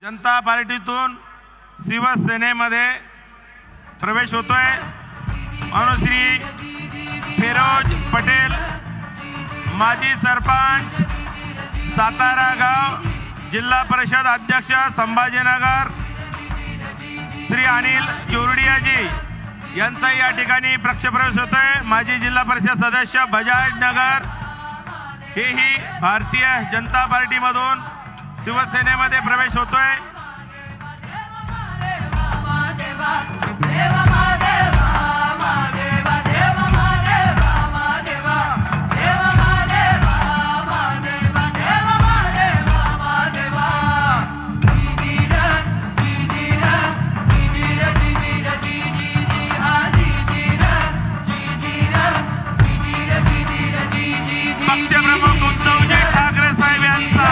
जनता पार्टीतून शिवसेनेमध्ये प्रवेश होतोय। अनुश्री फिरोज पटेल, माजी सरपंच सातारा गाव, जिल्हा परिषद अध्यक्ष संभाजीनगर, श्री अनिल चोरडिया जी यांचा या ठिकाणी पक्षप्रवेश होतोय। माजी जिल्हा परिषद सदस्य बजाज नगर हेही भारतीय जनता पार्टीमधून शिवसेनेमध्ये प्रवेश होतोय। पक्षप्रमुख उद्धवजी ठाकरे साहेब यांचा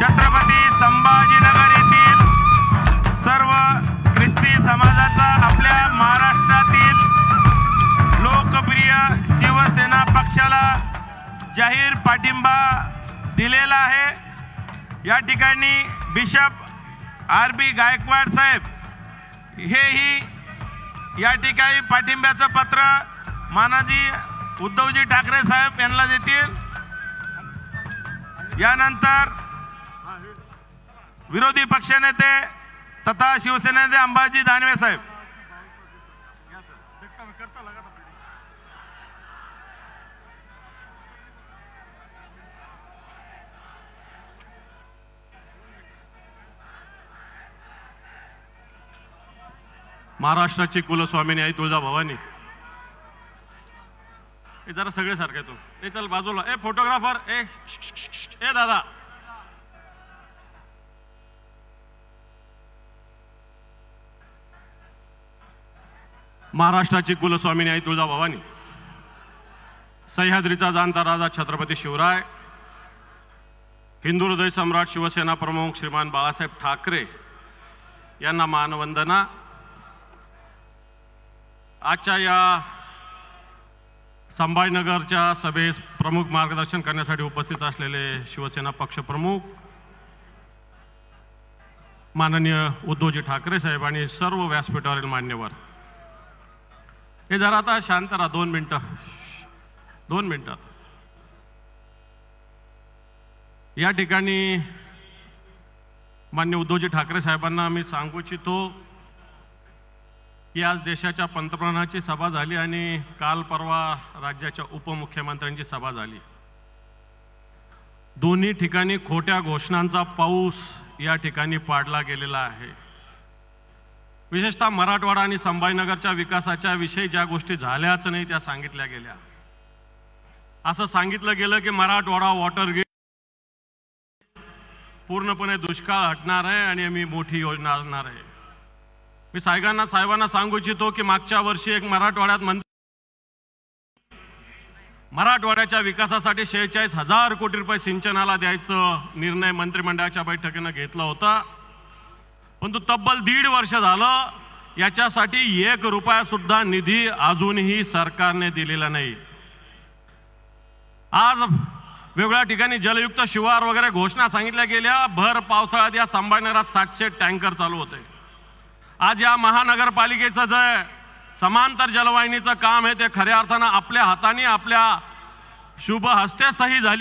छत्रपती संभाजीनगर येथील सर्व ख्रिस्ती समाजाचा आपल्या महाराष्ट्रातील लोकप्रिय शिवसेना पक्षाला जाहीर पाठिंबा दिलेला आहे। या ठिकाणी बिशप आर.बी. गायकवाड साहेब हेही या ठिकाणी पाठिंब्याचं पत्र माननीय उद्धवजी ठाकरे साहेब यांना देतील। यानंतर विरोधी पक्षनेते तथा शिवसेनेचे अंबाजी दानवे साहेब। महाराष्ट्राची कुलस्वामिनी आई तुळजाभवानी। हे जरा सगळे सारखे तो ए चल बाजूला ए फोटोग्राफर ए दादा महाराष्ट्राची कुलस्वामिनी आई तुळजाभवानी, सह्याद्रीचा जाणता राजा छत्रपती शिवराय, हिंदू हृदय सम्राट शिवसेना प्रमुख श्रीमान बाळासाहेब ठाकरे यांना मानवंदना। आजच्या या संभाजीनगरच्या सभेस प्रमुख मार्गदर्शन करण्यासाठी उपस्थित असलेले शिवसेना पक्षप्रमुख माननीय उद्धवजी ठाकरे साहेब आणि सर्व व्यासपीठावरील मान्यवर, हे जरा आता शांत राहा, 2 मिनिटं। या ठिकाणी माननीय उद्धवजी ठाकरे साहेबांना मी सांगू इच्छितो की आज देशाच्या पंतप्रधानांची सभा झाली आणि काल परवा राज्याच्या उपमुख्यमंत्र्यांची सभा झाली। दोन्ही ठिकाणी खोट्या घोषणांचा पाऊस या ठिकाणी पाडला गेलेला आहे। विशेषतः मराठवाडा आणि संभाजीनगरच्या विकासाच्या विषयी ज्या गोष्टी झाल्याच नाही त्या सांगितल्या गेल्या। असं सांगितलं गेलं की मराठवाडा वॉटरगेट पूर्णपणे दुष्काळ हटणार आहे आणि आम्ही मोठी योजना आणणार आहे। मी साहेबांना सांगू इच्छितो की मागच्या वर्षी एक मराठवाड्याच्या विकासासाठी 46,000 कोटी रुपये सिंचनाला द्यायचा निर्णय मंत्रिमंडळाच्या बैठकीनं घेतला होता, परंतु तब्बल 1.5 वर्ष झालं याच्यासाठी 1 रुपया सुद्धा निधी अजूनही सरकारने दिलेला नाही। आज वेगवेगळ्या ठिकाणी जलयुक्त शिवार वगैरे घोषणा सांगितल्या गेल्या। भर पावसाळ्यात या संभाजीनगरात 700 टँकर चालू होते। आज या महानगरपालिकेचं जे समांतर जलवाहिनीचं काम आहे ते खऱ्या अर्थानं आपल्या हाताने आपल्या शुभ हस्ते सही झाली।